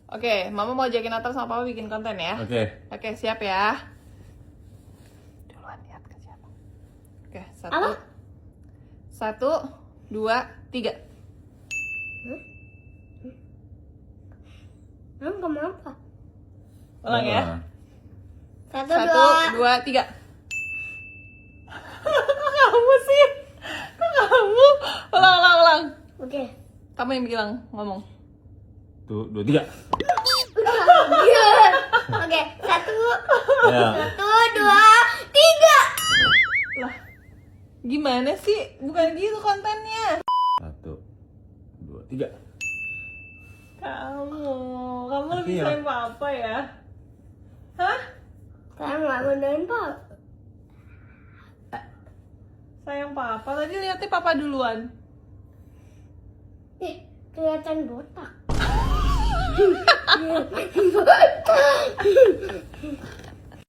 Oke, Mama mau ajakin Nathan sama Papa bikin konten ya. Oke, siap ya. Duluan lihat ke siapa. Oke, Apa? 1, 2, 3. Kenapa? Ulang ya. 1, 1, 2. 2, 3. Kok kamu sih? Kok kamu? Ulang. Oke. Kamu yang bilang, ngomong. 1, 2, 3. Oke, 1, Ya. 2, 3. Lah, gimana sih? Bukan gitu kontennya. 1, 2, 3. Kamu lebih Iya. sayang Papa ya? Hah? Saya nggak benerin Pak. Sayang Papa? Tadi lihatnya Papa duluan. Ih, kelihatan botak.